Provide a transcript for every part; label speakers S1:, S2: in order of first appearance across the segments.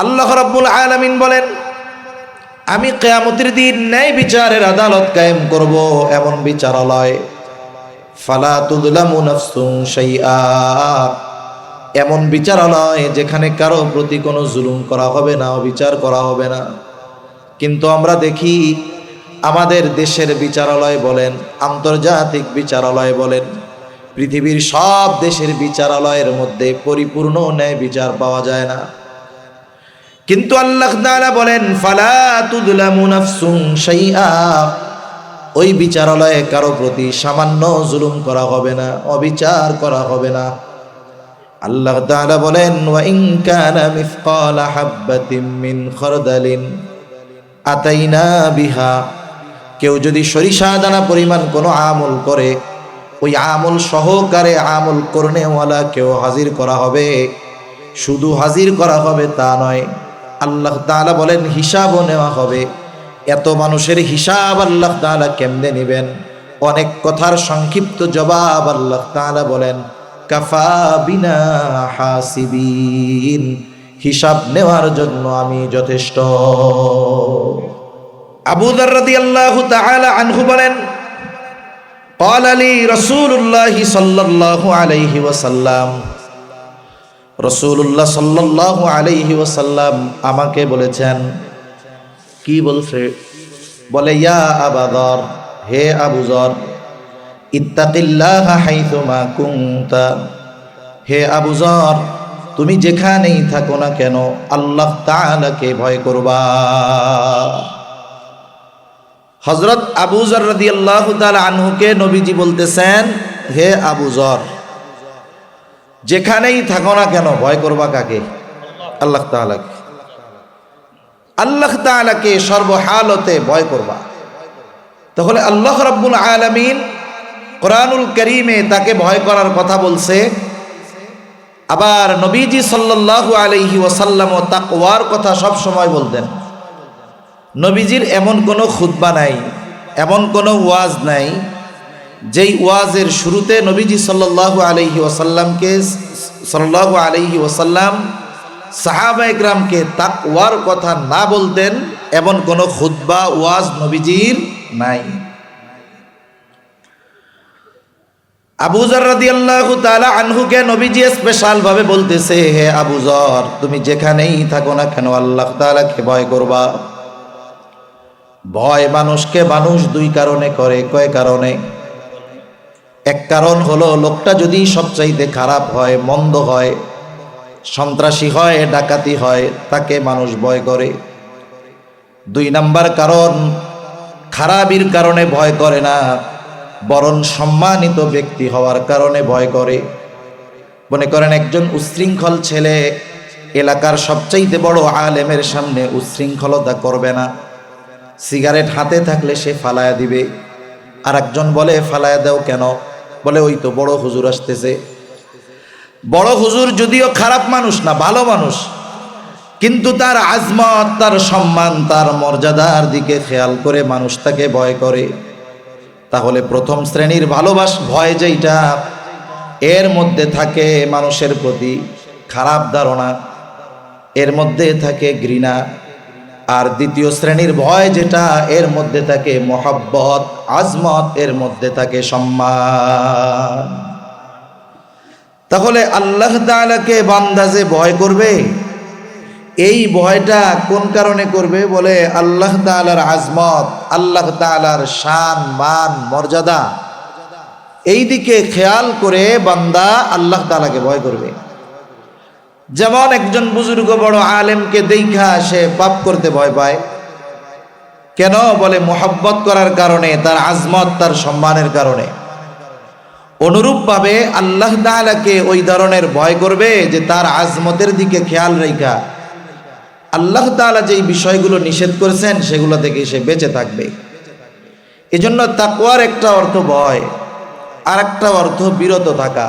S1: আল্লাহ রাব্বুল আলামিন বলেন, আমি কিয়ামতের দিন ন্যায় বিচারের আদালত কায়েম করব, এমন বিচারালয়। ফালা তুযলামু নাফসুন শাইআ, এমন বিচারালয় যেখানে কারো প্রতি কোনো জুলুম করা হবে না, অবিচার করা হবে না। কিন্তু আমরা দেখি আমাদের দেশের বিচারালয় বলেন, আন্তর্জাতিক বিচারালয় বলেন, পৃথিবীর সব দেশের বিচারালয়ের মধ্যে পরিপূর্ণ ন্যায় বিচার পাওয়া যায় না। কিন্তু আল্লাহ তাআলা বলেন, ফালা তুযলামু নাফসুন শাইআ, ওই বিচারালয়ে কারো প্রতি সামান্য জুলুম করা হবে না, অবিচার করা হবে না। আল্লাহ তাআলা বলেন, ওয়া ইন কানা মিসকালা হাববাতিন মিন খারদালিন আতাইনা বিহা, কেউ যদি সরিষা দানা পরিমাণ কোনো আমল করে, ওই আমল সহকারে আমল করনেওয়ালা কেউ হাজির করা হবে। শুধু হাজির করা হবে তা নয়, আল্লাহ তাআলা বলেন হিসাবও নেওয়া হবে। এত মানুষের হিসাব আল্লাহ তাআলা কেমনে নেবেন? অনেক কথার সংক্ষিপ্ত জবাব আল্লাহ তাআলা বলেন, কাফা বিনা হাসিবিন, হিসাব নেওয়ার জন্য আমি যথেষ্ট। আবু যর রাদিয়াল্লাহু তাআলা আনহু বলেন, ক্বালা লি রাসূলুল্লাহ সাল্লাল্লাহু আলাইহি ওয়াসাল্লাম, রাসূলুল্লাহ সাল্লাল্লাহু আলাইহি ওয়াসাল্লাম আমাকে বলেছেন। কি বলছে? বলে, ইয়া আবা যর, হে আবু যর, ইত্তাকিল্লাহা হাইথুমা কুনতা, হে আবু যর, তুমি যেখানেই থাকো না কেন আল্লাহ তাআলাকে ভয় করবা। হযরত আবু যর রাদিয়াল্লাহু তাআলা আনহুকে নবীজি বলতেছেন, হে আবু যর, যেখানেই থাকো না কেন ভয় করবা কাকে? আল্লাহ তাআলাকে। আল্লাহ তাআলাকে সর্বহালতে ভয় করবা। তাহলে আল্লাহ রাব্বুল আলামিন কোরআনুল কারীমে তাকে ভয় করার কথা বলছে। আবার নবীজি সাল্লাল্লাহু আলাইহি ওয়াসাল্লাম তাকওয়ার কথা সব সময় বলতেন। নবীজির এমন কোনো খুতবা নাই, এমন কোনো ওয়াজ নাই যেই ওয়াজের শুরুতে নবীজি সাল্লাল্লাহু আলাইহি ওয়াসাল্লাম সাহাবা ইকরামকে তাকওয়ার কথা না বলতেন, এমন কোনো খুতবা ওয়াজ নবীজির নাই। আবু যর রাদিয়াল্লাহু তাআলা আনহুকে নবীজি স্পেশাল ভাবে বলতেছে, হে আবু যর, তুমি যেখানেই থাকো না কেন আল্লাহ তাআলাকে ভয় করবা। ভয় মানুষকে মানুষ দুই কারণে করে। কয় কারণে? এক কারণ হলো লোকটা যদি সবচাইতে খারাপ হয়, মন্দ হয়, সন্ত্রাসী হয়, ডাকাতি হয়, তাকে মানুষ ভয় করে। দুই নাম্বার কারণ, খারাপির কারণে ভয় করে না, বরং সম্মানিত ব্যক্তি হওয়ার কারণে ভয় করে। মনে করেন একজন উচ্ছৃঙ্খল ছেলে এলাকার সবচাইতে বড় আলেমের সামনে উচ্ছৃঙ্খলতা করবে না। সিগারেট হাতে থাকলে সে ফালায়া দিবে। আর একজন বলে, ফালায়া দাও কেন? বলে, ওই তো বড় হুজুর আসতেছে। বড় হুজুর যদিও খারাপ মানুষ না, ভালো মানুষ, কিন্তু তার আজমত, তার সম্মান, তার মর্যাদার দিকে খেয়াল করে মানুষ তাকে ভয় করে। তাহলে প্রথম শ্রেণীর ভয় যেটা, এর মধ্যে থাকে মানুষের প্রতি খারাপ ধারণা, এর মধ্যে থাকে ঘৃণা। আর দ্বিতীয় শ্রেণীর ভয় যেটা, এর মধ্যে থাকে মহব্বত, আজমত, এর মধ্যে থাকে সম্মান। তাহলে আল্লাহ তাআলাকে বান্দা যে ভয় করবে, এই ভয়টা কোন কারণে করবে? বলে আল্লাহ তাআলার আজমত, আল্লাহ তাআলার শান, মান, মর্যাদা, এই দিকে খেয়াল করে বান্দা আল্লাহ তাআলাকে ভয় করবে। যেমন একজন বুজুর্গ বড় আলেমকে দেখা সে পাপ করতে ভয় পায়। কেন? বলে মোহাব্বত করার কারণে, তার আজমত, তার সম্মানের কারণে। অনুরূপভাবে আল্লাহ তাআলাকে ওই ধরনের ভয় করবে যে তার আজমতের দিকে খেয়াল রেখা আল্লাহ তাআলা যেই বিষয়গুলো নিষেধ করেছেন সেগুলো থেকে সে বেঁচে থাকবে। এজন্য তাকওয়ার একটা অর্থ ভয়, আর একটা অর্থ বিরত থাকা,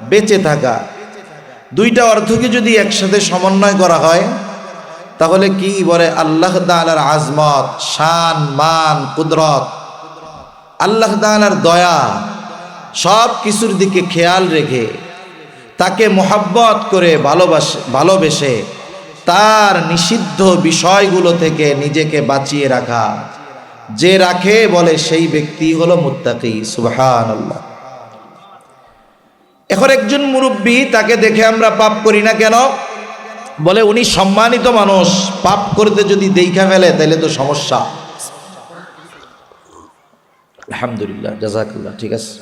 S1: বেঁচে থাকা। দুইটা অর্থকে যদি একসাথে সমন্বয় করা হয় তাহলে কি বলে? আল্লাহ তাআলার আজমত, শান, মান, কুদরত, আল্লাহ তাআলার দয়া, সব কিছুর দিকে খেয়াল রেখে তাকে মোহাব্বত করে ভালোবেসে তার নিষিদ্ধ বিষয়গুলো থেকে নিজেকে বাঁচিয়ে রাখা। যে রাখে বলে সেই ব্যক্তি হলো মুত্তাকি। সুবহানাল্লাহ। এখন একজন মুরব্বী, তাকে দেখে আমরা পাপ করি না কেন? বলে উনি সম্মানিত মানুষ, পাপ করতে যদি দেখা ফেলে তাহলে তো সমস্যা। আলহামদুলিল্লাহ, জাযাকাল্লাহ, ঠিক আছে।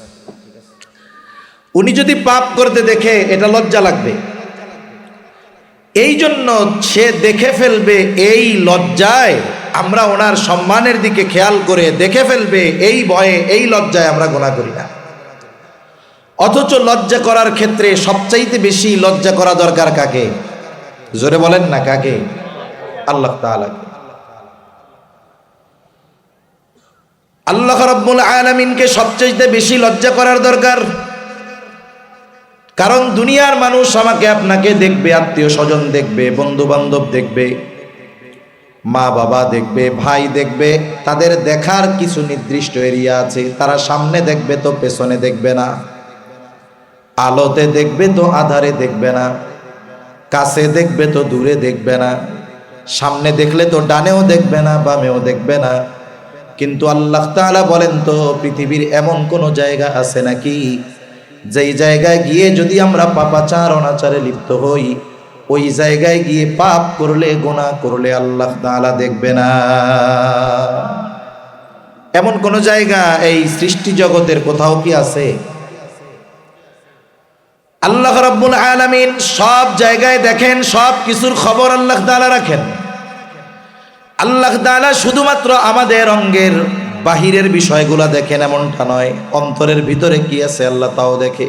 S1: উনি যদি পাপ করতে দেখে এটা লজ্জা লাগবে, এই জন্য সে দেখে ফেলবে, এই লজ্জায় আমরা ওনার সম্মানের দিকে খেয়াল করে দেখে ফেলবে, এই ভয়ে, এই লজ্জায় আমরা গুনাহ করি না। অথচ লজ্জা করার ক্ষেত্রে সবচাইতে বেশি লজ্জা করা দরকার কাকে? জোরে বলেন না, কাকে? আল্লাহ তাআলাকে। আল্লাহ রাব্বুল আলামিনকে সবচাইতে বেশি লজ্জা করার দরকার। কারণ দুনিয়ার মানুষ আমাকে আপনাকে দেখবে, আত্মীয় স্বজন দেখবে, বন্ধু বান্ধব দেখবে, মা বাবা দেখবে, ভাই দেখবে। তাদের দেখার কিছু নির্দিষ্ট এরিয়া আছে। তারা সামনে দেখবে তো পেছনে দেখবে না, আলোতে দেখবে তো আধারে দেখবে না, কাছে দেখবে তো দূরে দেখবে না, সামনে দেখলে তো ডানেও দেখবে না, বামেও দেখবে না। কিন্তু আল্লাহ তাআলা বলেন, তো পৃথিবীর এমন কোন জায়গা আছে নাকি যেই জায়গায় গিয়ে যদি আমরা পাপাচার অনাচারে লিপ্ত হই, ওই জায়গায় গিয়ে পাপ করলে, গুনাহ করলে আল্লাহ তাআলা দেখবে না? এমন কোন জায়গা এই সৃষ্টি জগতের কোথাও কি আছে? আল্লাহ রাব্বুল আলামিন সব জায়গায় দেখেন, সব কিছুর খবর আল্লাহ তাআলা রাখেন। আল্লাহ তাআলা শুধুমাত্র আমাদের অঙ্গের বাহিরের বিষয়গুলো দেখেন এমনটা নয়, অন্তরের ভিতরে কি আছে আল্লাহ তাও দেখে।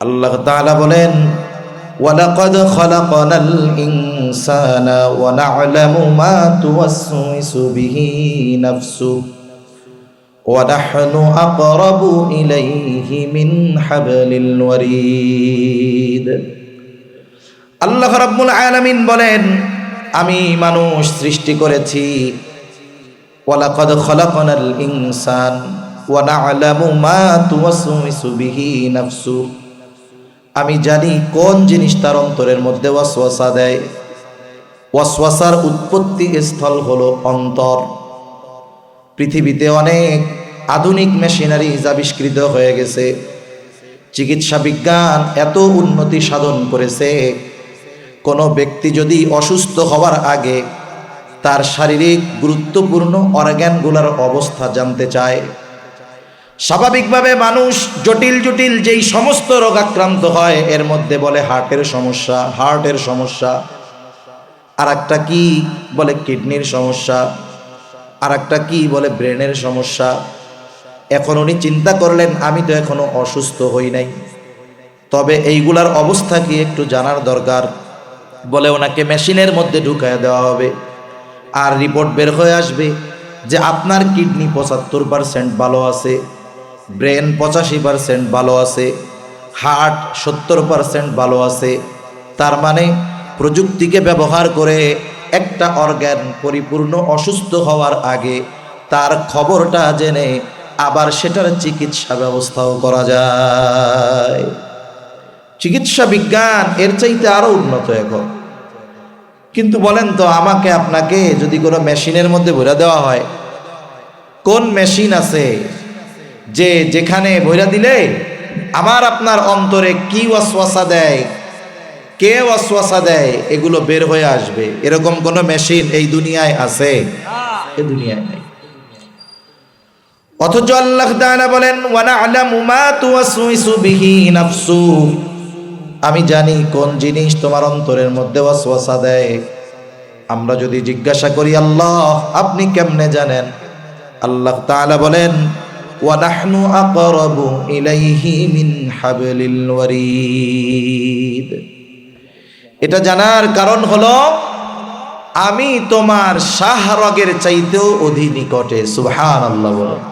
S1: আল্লাহ তাআলা বলেন, ওয়ালাকাদ খালাকনাল ইনসানা ওয়া না'লামু মা তুওয়াসওয়িসু বিহি নাফসুহু ওয়া নাহনু আকরাবু ইলাইহি মিন হাবলিল ওয়ারিদ। আল্লাহ রাব্বুল আলামিন বলেন, আমি মানুষ সৃষ্টি করেছি। ওয়ালাকাদ খালাকনাল ইনসান ওয়া না'লামু মা তুওয়াসওয়িসু বিহি নাফসুহু। আমি জানি কোন জিনিস তার অন্তরের মধ্যে ওয়াসওয়াসা দেয়। ওয়াসওয়াসার উৎপত্তি স্থল হলো অন্তর। পৃথিবীতে অনেক আধুনিক মেশিনারিজ আবিষ্কৃত হয়ে গেছে। চিকিৎসা বিজ্ঞান এত উন্নতি সাধন করেছে, কোনো ব্যক্তি যদি অসুস্থ হওয়ার আগে তার শারীরিক গুরুত্বপূর্ণ অর্গানগুলোর অবস্থা জানতে চায়। স্বাভাবিকভাবে মানুষ জটিল জটিল যেই সমস্ত রোগাক্রান্ত হয়, এর মধ্যে বলে হার্টের সমস্যা, আর একটা কি বলে কিডনির সমস্যা, আর একটা কি বলে ব্রেনের সমস্যা। এখন উনি চিন্তা করলেন, আমি তো এখনো অসুস্থ হই নাই, তবে এইগুলার অবস্থা কি একটু জানার দরকার। বলে ওনাকে মেশিনের মধ্যে ঢুকায় দেওয়া হবে, আর রিপোর্ট বের হয়ে আসবে যে আপনার কিডনি 75% ভালো আছে, ব্রেন 85% ভালো আছে, হার্ট 70% ভালো আছে। তার মানে প্রযুক্তিকে ব্যবহার করে একটা অর্গান পরিপূর্ণ অসুস্থ হওয়ার আগে তার খবরটা জেনে আবার সেটার চিকিৎসা ব্যবস্থাও করা যায়। চিকিৎসা বিজ্ঞান এর চাইতে আরো উন্নত এখন। কিন্তু বলেন তো, আমাকে আপনাকে যদি কোনো মেশিনের মধ্যে ভরে দেওয়া হয়, কোন মেশিন আছে যে যেখানে ভরে দিলে আমার আপনার অন্তরে কি ওয়াসওয়াসা দেয়, কে ওয়াসওয়াসা দেয়, এগুলো বের হয়ে আসবে? এরকম কোন মেশিন এই দুনিয়ায় আছে? এই দুনিয়ায় নাই। অথচ আল্লাহ তাআলা বলেন, ওয়া না'লামু মা তুওয়াসওয়িসু বিহি নাফসুহু। আমি জানি কোন জিনিস তোমার অন্তরের মধ্যে ওয়াসওয়াসা দেয়। আমরা যদি জিজ্ঞাসা করি, আল্লাহ আপনি কেমনে জানেন? আল্লাহ তাআলা বলেন, ওয়া নাহনু আকরাবু ইলাইহি মিন হাবলিল ওয়ারিদ। এটা জানার কারণ হলো, আমি তোমার শাহরগের চাইতেও অধিক নিকটে। সুবহানাল্লাহ বলেন,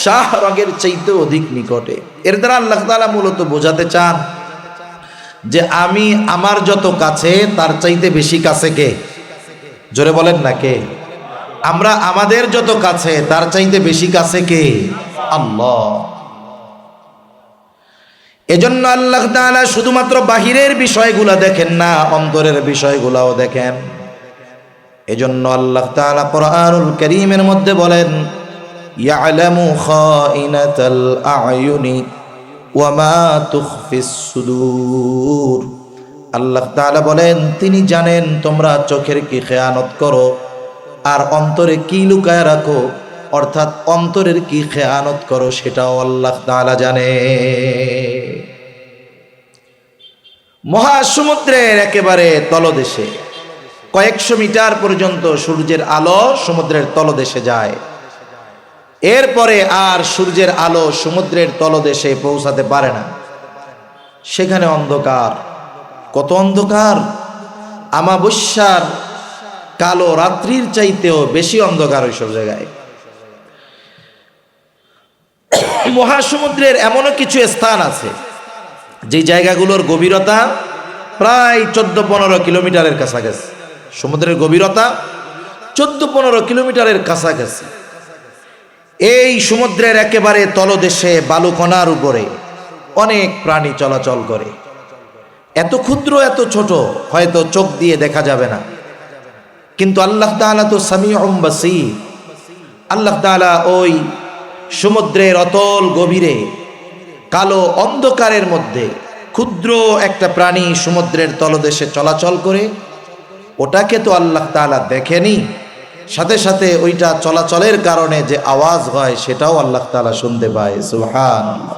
S1: শাহরগের চাইতেও অধিক নিকটে। এর দ্বারা আল্লাহ তাআলা মূলত বোঝাতে চান যে আমি আমার যত কাছে তার চাইতে বেশি কাছে কে? জোরে বলেন না, কে? আমরা আমাদের যত কাছে তার চাইতে বেশি কাছে কে? আল্লাহ। এজন্য আল্লাহ তাআলা শুধুমাত্র বাহিরের বিষয়গুলো দেখেন না, অন্তরের বিষয়গুলোও দেখেন। এজন্য আল্লাহ তাআলা কোরআনুল কারীমের মধ্যে বলেন, ইয়ালামু খাইনাতাল আয়ুনি ওয়া মা তুখফিস সুদূর। আল্লাহ তাআলা বলেন, তিনি জানেন তোমরা চোখের কি খেয়ানত করো আর অন্তরে কি লুকায় রাখো, অর্থাৎ অন্তরের কি খেয়ানত করো সেটাও আল্লাহ তাআলা জানে। মহাসমুদ্রের একেবারে তলদেশে কয়েকশো মিটার পর্যন্ত সূর্যের আলো সমুদ্রের তলদেশে যায়, এরপরে আর সূর্যের আলো সমুদ্রের তলদেশে পৌঁছাতে পারে না। সেখানে অন্ধকার, কত অন্ধকার! আমাবস্যার কালো রাত্রির চাইতেও বেশি অন্ধকার ওইসব জায়গায়। মহাসমুদ্রের এমনও কিছু স্থান আছে যে জায়গাগুলোর গভীরতা প্রায় 14-15 কিলোমিটারের কাছাকাছি। সমুদ্রের গভীরতা 14-15 কিলোমিটারের কাছাকাছি। এই সমুদ্রের একেবারে তলদেশে বালুকণার উপরে অনেক প্রাণী চলাচল করে। এত ক্ষুদ্র, এত ছোট, হয়তো চোখ দিয়ে দেখা যাবে না, কিন্তু আল্লাহ তাআলা তো সামিউম বাসীর। আল্লাহ তাআলা ওই সমুদ্রের অতল গভীরে কালো অন্ধকারের মধ্যে ক্ষুদ্র একটা প্রাণী সমুদ্রের তলদেশে চলাচল করে, ওটাকে তো আল্লাহ তাআলা দেখেনি, সাথে সাথে ওইটা চলাচলের কারণে যে আওয়াজ হয় সেটাও আল্লাহ তাআলা শুনতে পায়। সুবহানাল্লাহ।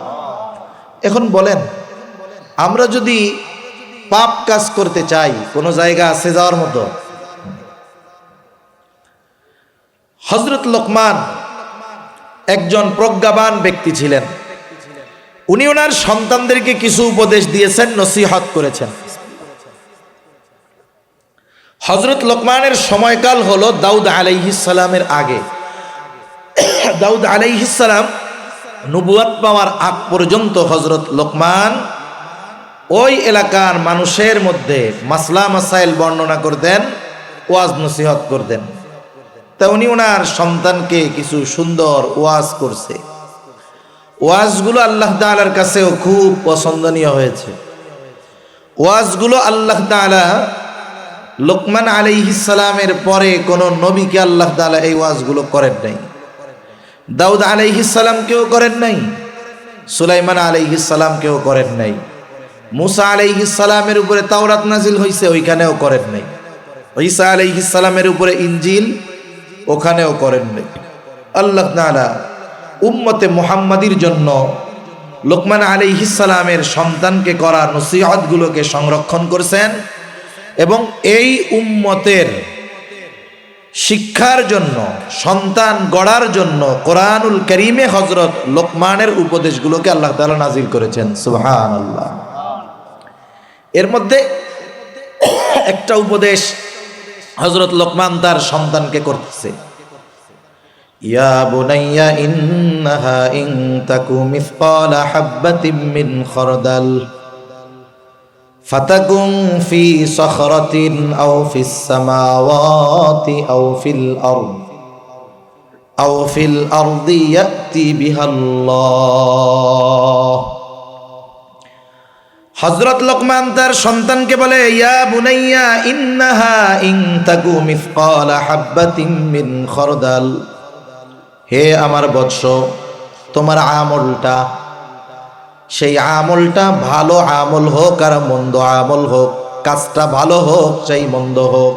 S1: এখন বলেন, আমরা যদি পাপ কাজ করতে চাই, কোনো জায়গা আছে যাওয়ার মতো? হযরত লোকমান একজন প্রজ্ঞাবান ব্যক্তি ছিলেন। উনি ওনার সন্তানদেরকে কিছু উপদেশ দিয়েছেন, নসিহত করেছেন। হযরত লোকমানের সময়কাল হলো দাউদ আলাইহিস সালামের আগে। দাউদ আলাইহিস সালাম নবুয়ত পাওয়ার আগ পর্যন্ত হযরত লোকমান ওই এলাকার মানুষের মধ্যে মাসলা মাসাইল বর্ণনা করতেন, ওয়াজ নসিহত করতেন। তা উনি ওনার সন্তানকে কিছু সুন্দর ওয়াজ করছে। ওয়াজগুলো আল্লাহ তাআলার কাছেও খুব পছন্দনীয় হয়েছে। ওয়াজগুলো আল্লাহ তাআলা লোকমান আলাইহিস সালামের পরে কোন নবীকে আল্লাহ তাআলা এই ওয়াজগুলো করেন নাই। দাউদ আলাইহিস সালামকেও করেন নাই, সুলাইমান আলাইহিস সালামকেও করেন নাই, মুসা আলাইহিস সালামের উপরে তাওরাত নাজিল হয়েছে ওইখানেও করেন নাই, ঈসা আলাইহিস সালামের উপরে ইনজিল ওখানেও করেন নাই। আল্লাহ তাআলা উম্মতে মুহাম্মাদির জন্য লোকমান আলাইহিস সালামের সন্তানকে করা নসিহতগুলোকে সংরক্ষণ করেছেন এবং এই উম্মতের শিক্ষার জন্য, সন্তান গড়ার জন্য কোরআনুল কারীমে হযরত লোকমানের উপদেশগুলোকে আল্লাহ তাআলা নাজিল করেছেন। সুবহানাল্লাহ। এর মধ্যে একটা উপদেশ হযরত লোকমান তার সন্তানকে করতেছে, ইয়া বুনাইয়া ইন্নাহা ইন তাকু মিসকালা হাববাতিন মিন খারদাল ফাতাকুন ফি সখরাতিন আও ফিস সামাওয়াতি আও ফিল আরদি ইয়াতি বিহাল্লাহ। হযরত লোকমান তার সন্তানকে বলে, ইয়া বুনাইয়া ইন্নাহা ইন তাকু মিসকালা হাববাতিন মিন খারদাল, হে আমার বৎস, তোমার আমলটা, সেই আমলটা ভালো আমল হোক আর মন্দ আমল হোক, কাজটা ভালো হোক চাই মন্দ হোক,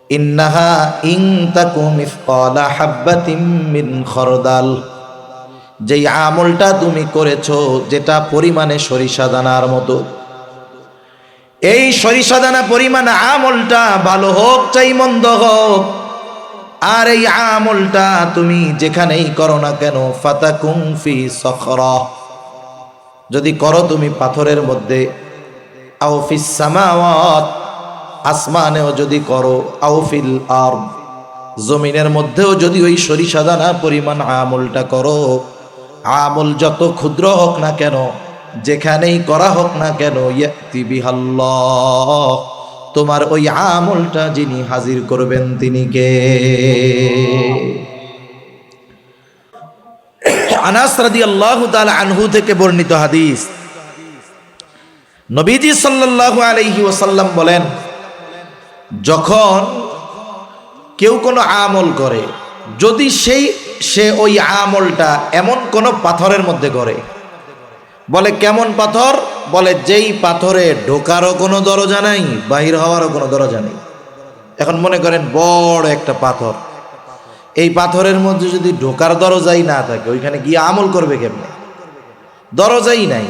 S1: ইন্নাহা ইন তাকু মিসকালা হাববাতিন মিন খারদাল, যেই আমলটা তুমি করেছো যেটা পরিমাণে সরিষা দানার মতো, এই সরিষা দানা পরিমাণ আমলটা ভালো হোক চাই মন্দ হোক, আর এই আমলটা তুমি যেখানেই করো না কেন, ফাতাকুন ফি সখরা, যদি করো তুমি পাথরের মধ্যে, আও ফিস সামাওয়াত, আসমানেও যদি করো, আও ফিল আরদ, জমিনের মধ্যেও যদি ওই সরিষা দানা পরিমাণ আমলটা করো, আমল যত ক্ষুদ্র হোক না কেন, যেখানেই করা হোক না কেন, ইয়াতি বিহাল্লাহ, তোমার ওই আমলটা যিনি হাজির করবেন তিনি কে? আনাস রাদিয়াল্লাহু তাআলা আনহু থেকে বর্ণিত হাদিস, নবীজি সাল্লাল্লাহু আলাইহি ওয়াসাল্লাম বলেন, যখন কেউ কোনো আমল করে, যদি সে ওই আমলটা এমন কোনো পাথরের মধ্যে করে, বলে কেমন পাথর? বলে যেই পাথরে ঢোকারও কোনো দরজা নাই, বাহির হওয়ারও কোনো দরজা নেই। এখন মনে করেন বড় একটা পাথর, এই পাথরের মধ্যে যদি ঢোকার দরজাই না থাকে, ওইখানে গিয়ে আমল করবে কেমনে? দরজাই নাই।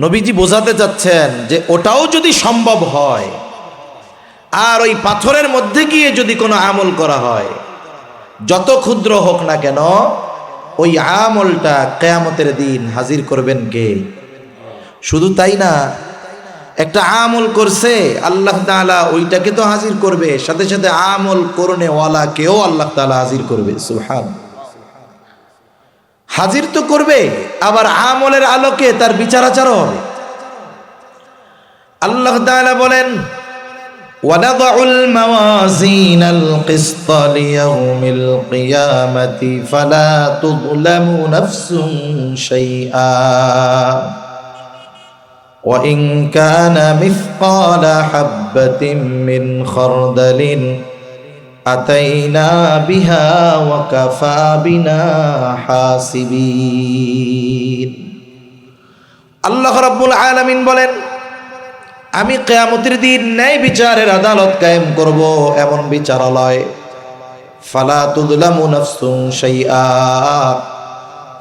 S1: নবীজি বোঝাতে চাচ্ছেন যে ওটাও যদি সম্ভব হয়, আর ওই পাথরের মধ্যে গিয়ে যদি কোনো আমল করা হয়, যত ক্ষুদ্র হোক না কেন, ওই আমলটা কিয়ামতের দিন হাজির করবেন কে? শুধু তাই না, একটা আমল করছে, আল্লাহ তাআলা ওইটাকে তো হাজির করবে, সাথে সাথে আমল করনেওয়ালাকেও আল্লাহ তাআলা হাজির করবে। সুবহান, হাজির তো করবে, আবার আমলের আলোকে তার বিচার আচারও হবে। আল্লাহ তাআলা বলেন, وَنَضَعُ الْمَوَازِينَ الْقِسْطَ لِيَوْمِ الْقِيَامَةِ فَلَا تُظْلَمُ نَفْسٌ شَيْئًا وَإِنْ كَانَ مِثْقَالَ حَبَّةٍ مِّنْ خَرْدَلٍ أَتَيْنَا بِهَا وَكَفَى بِنَا حَاسِبِينَ। আল্লাহ রাব্বুল আলামিন বলেন, আমি কিয়ামতের দিন ন্যায় বিচারের আদালত কায়েম করব, এমন বিচারালয়, ফালা তুযলামু নাফসুন শাইআ,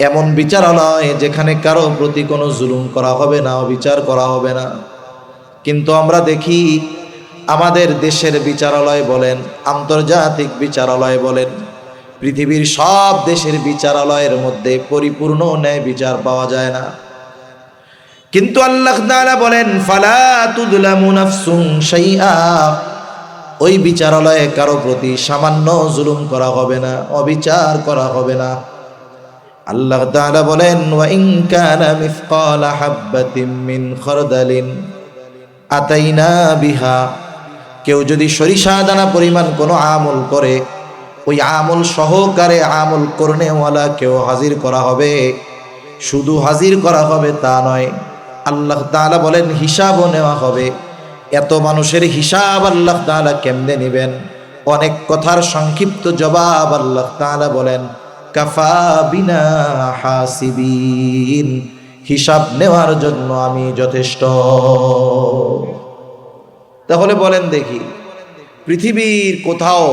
S1: এমন বিচারালয় যেখানে কারো প্রতি কোনো জুলুম করা হবে না, অবিচার করা হবে না। কিন্তু আমরা দেখি আমাদের দেশের বিচারালয় বলেন, আন্তর্জাতিক বিচারালয় বলেন, পৃথিবীর সব দেশের বিচারালয়ের মধ্যে পরিপূর্ণ ন্যায় বিচার পাওয়া যায় না। কিন্তু আল্লাহ তাআলা বলেন, ফালা তুযলামু নাফসুন শাইআ, ওই বিচারালয়ে কারো প্রতি সামান্য জুলুম করা হবে না, অবিচার করা হবে না। আল্লাহ তাআলা বলেন, ওয়া ইন কানা মিসকালা হাববাতিন মিন খারদালিন আতাইনা বিহা, কেউ যদি সরিষা দানা পরিমাণ কোনো আমল করে, ওই আমল সহকারে আমল করনেওয়ালা কেউ হাজির করা হবে। শুধু হাজির করা হবে তা নয়, আল্লাহ তাআলা বলেন হিসাবও নেওয়া হবে। এত মানুষের হিসাব আল্লাহ তাআলা কেমনে নেবেন? অনেক কথার সংক্ষিপ্ত জবাব আল্লাহ তাআলা বলেন, কাফা বিনা হাসিবিন, হিসাব নেওয়ার জন্য আমি যথেষ্ট। তাহলে বলেন দেখি, পৃথিবীর কোথাও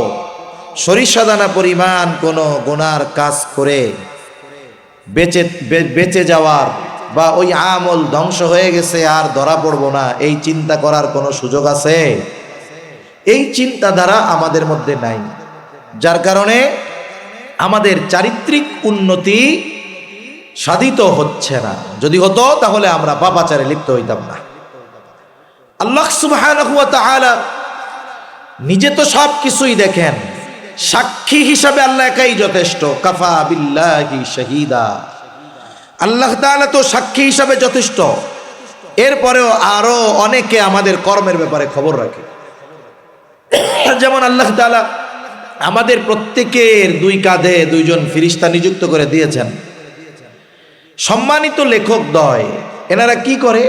S1: সরিষা দানা পরিমাণ কোনো গুনার কাজ করে বেঁচে যাওয়ার বা ওই আমল ধ্বংস হয়ে গেছে আর ধরা পড়বো না, এই চিন্তা করার কোনো সুযোগ আছে? এই চিন্তাধারা আমাদের মধ্যে নাই, যার কারণে আমাদের চারিত্রিক উন্নতি সাধিত হচ্ছে না। যদি হতো তাহলে আমরা পাপাচারে লিপ্ত হইতাম না। আল্লাহ সুবহানাহু ওয়া তাআলা নিজে তো সব কিছুই দেখেন, সাক্ষী হিসাবে আল্লাহ একাই যথেষ্ট। কাফা বিল্লাহি শাহিদা, আল্লাহ তাআলা তো সাক্ষী হিসাবে যথেষ্ট। এরপরেও আরো অনেকে আমাদের কর্মের ব্যাপারে খবর রাখে। যেমন আল্লাহ তাআলা আমাদের প্রত্যেকের দুই কাঁধে দুইজন ফেরেশতা নিযুক্ত করে দিয়েছেন। সম্মানিত লেখক দ্বয়, এনারা কি করে?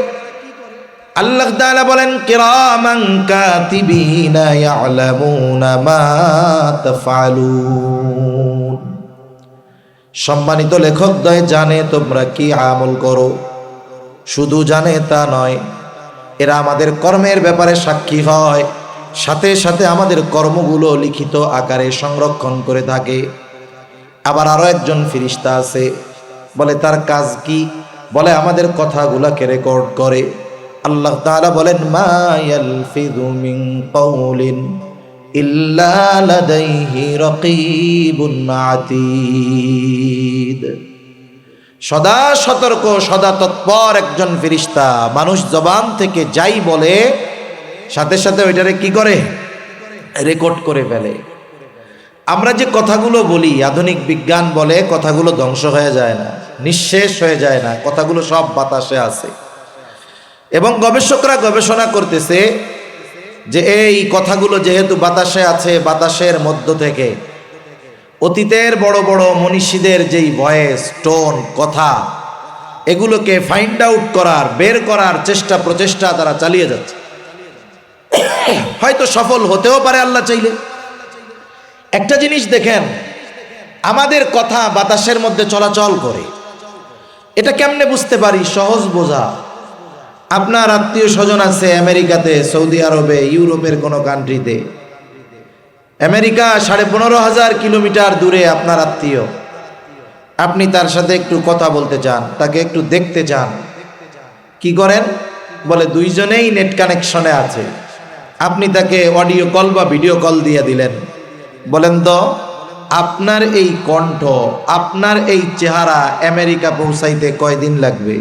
S1: আল্লাহ তাআলা বলেন, কিরামান কাতিবিনা ইয়ালামুনা মা তাফআলুন, সম্মানিত লেখক দ্বয় জানে তোমরা কি আমল করো। শুধু জানে তা নয়, এরা আমাদের কর্মের ব্যাপারে সাক্ষী হয়, সাথে সাথে আমাদের কর্মগুলো লিখিত আকারে সংরক্ষণ করে থাকে। আবার আরো একজন ফেরেশতা আছে, বলে তার কাজ কি? বলে আমাদের কথাগুলোকে রেকর্ড করে। আল্লাহ তাআলা বলেন, মা ইয়ালফিযু মিন কাউলিন ইল্লা লাদাইহি রাকীবুন আতীদ, সদা সতর্ক, সদা তৎপর একজন ফেরেশতা মানুষ জবান থেকে যাই বলে সাথে সাথে ওইটারে কি করে? রেকর্ড করে ফেলে। আমরা যে কথাগুলো বলি, আধুনিক বিজ্ঞান বলে কথাগুলো ধ্বংস হয়ে যায় না, নিঃশেষ হয়ে যায় না, কথাগুলো সব বাতাসে আছে। এবং গবেষকরা গবেষণা করতেছে যে এই কথাগুলো যেহেতু বাতাসে আছে, বাতাসের মধ্য থেকে অতীতের বড় বড় মনীষীদের যেই ভয়েস, টোন, কথা, এগুলোকে ফাইন্ড আউট করার, বের করার চেষ্টা প্রচেষ্টা তারা চালিয়ে যাচ্ছে। হয়তো সফল হতেও পারে আল্লাহ চাইলে। একটা জিনিস দেখেন, আমাদের কথা বাতাসের মধ্যে চলাচল করে, এটা কেমনে বুঝতে পারি? সহজ বোঝা। আপনার আত্মীয় স্বজন আছে আমেরিকাতে, সৌদি আরবে, ইউরোপের কোনো কান্ট্রিতে। আমেরিকা 15,500 কিলোমিটার দূরে আপনার আত্মীয়। আপনি তার সাথে একটু কথা বলতে চান, তাকে একটু দেখতে চান, কি করেন? বলে দুইজনেই নেট কানেকশনে আছে। আপনি তাকে অডিও কল বা ভিডিও কল দিয়ে দিলেন। বলেন তো, আপনার এই কণ্ঠ, আপনার এই চেহারা আমেরিকা পৌঁছাইতে কয়দিন লাগবে?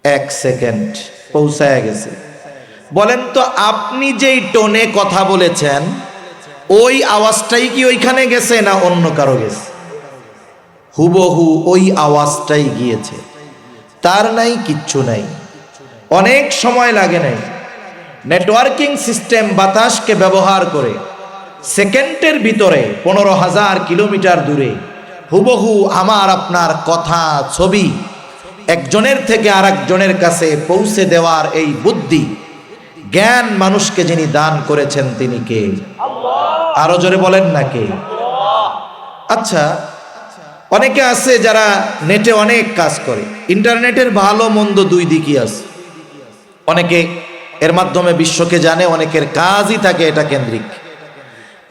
S1: 1 সেকেন্ড পৌঁছায় গেছে। বলেন তো, আপনি যেই টোনে কথা বলেছেন ওই আওয়াজটাই কি ওইখানে গেছে না অন্য কারো গেছে? হুবহু ওই আওয়াজটাই গিয়েছে, তার নাই কিচ্ছু নাই, অনেক সময় লাগে নাই। নেটওয়ার্কিং সিস্টেম বাতাসকে ব্যবহার করে সেকেন্ডের ভিতরে 15,000 কিলোমিটার দূরে হুবহু আমার আপনার কথা, ছবি একজনের থেকে আরেকজনের কাছে পৌঁছে দেওয়ার এই বুদ্ধি, জ্ঞান মানুষকে যিনি দান করেছেন তিনি কে? আরো জোরে বলেন না কে? আচ্ছা, অনেকে আছে যারা নেটে অনেক কাজ করে। ইন্টারনেটের ভালো মন্দ দুই দিকই আছে। অনেকে এর মাধ্যমে বিশ্বকে জানে, অনেকের কাজই থাকে এটা কেন্দ্রিক।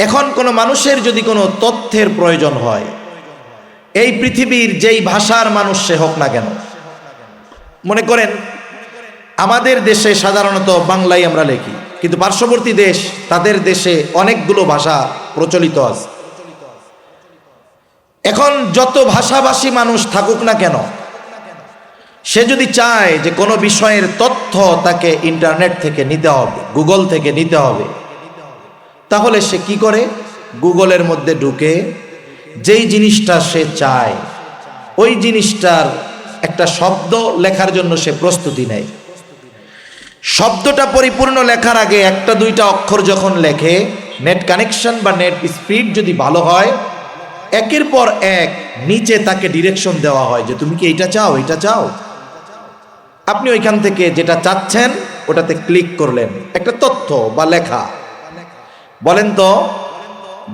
S1: এখন কোনো মানুষের যদি কোনো তথ্যের প্রয়োজন হয়, এই পৃথিবীর যেই ভাষার মানুষ সে হোক না কেন, মনে করেন আমাদের দেশে সাধারণত বাংলায় আমরা লিখি, কিন্তু পার্শ্ববর্তী দেশ, তাদের দেশে অনেকগুলো ভাষা প্রচলিত আছে। এখন যত ভাষাভাষী মানুষ থাকুক না কেন, সে যদি চায় যে কোনো বিষয়ের তথ্য তাকে ইন্টারনেট থেকে নিতে হবে, গুগল থেকে নিতে হবে, তাহলে সে কি করে? গুগলের মধ্যে ঢুকে যেই জিনিসটা সে চায় ওই জিনিসটার একটা শব্দ লেখার জন্য সে প্রস্তুতি নেয়। শব্দটা পরিপূর্ণ লেখার আগে একটা দুইটা অক্ষর যখন লেখে, নেট কানেকশন বা নেট স্পিড যদি ভালো হয়, একের পর এক নিচে তাকে ডিরেকশন দেওয়া হয় যে তুমি কি এইটা চাও, এইটা চাও। আপনি ওইখান থেকে যেটা চাচ্ছেন ওটাতে ক্লিক করলেন, একটা তথ্য বা লেখা। বলেন তো,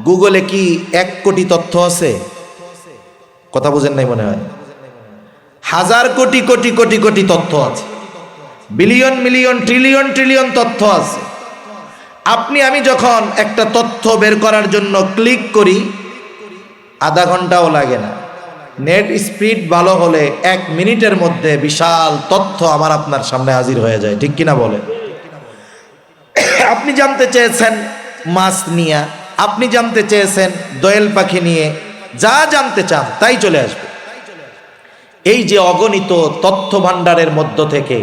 S1: গুগলে কি 1 কোটি তথ্য আছে? কথা বুঝেন নাই মনে হয়। হাজার কোটি কোটি কোটি কোটি তথ্য আছে, বিলিয়ন মিলিয়ন ট্রিলিয়ন ট্রিলিয়ন তথ্য আছে। আপনি আমি যখন একটা তথ্য বের করার জন্য ক্লিক করি, আধা ঘন্টাও লাগে না। নেট স্পিড ভালো হলে 1 মিনিটের মধ্যে বিশাল তথ্য আমার আপনার সামনে হাজির হয়ে যায়, ঠিক কিনা বলে? আপনি জানতে চেয়েছেন মাছ নিয়ে, আপনি জানতে চেয়েছেন দোয়েল পাখি নিয়ে, যা জানতে চান তাই চলে আসবে। এই যে অগণিত তথ্য ভাণ্ডারের মধ্য থেকে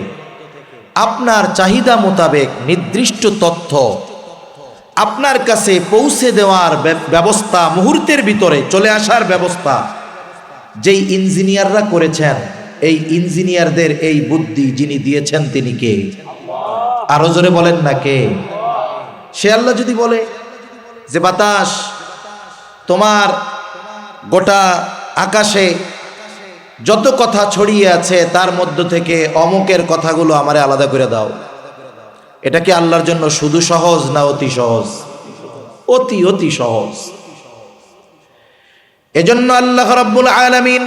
S1: আপনার চাহিদা মোতাবেক নির্দিষ্ট তথ্য আপনার কাছে পৌঁছে দেওয়ার ব্যবস্থা, মুহূর্তের ভিতরে চলে আসার ব্যবস্থা যেই ইঞ্জিনিয়াররা করেছেন, এই ইঞ্জিনিয়ারদের এই বুদ্ধি যিনি দিয়েছেন তিনি কে? আরো জোরে বলেন না কে? সে আল্লাহ যদি বলে যে বাতাস, তোমার গোটা আকাশে যত কথা ছড়িয়ে আছে তার মধ্য থেকে অমুকের কথাগুলো আমারে আলাদা করে দাও, এটা কি আল্লাহর জন্য শুধু সহজ না অতি সহজ? অতি অতি সহজ। এজন্য আল্লাহ রাব্বুল আলামিন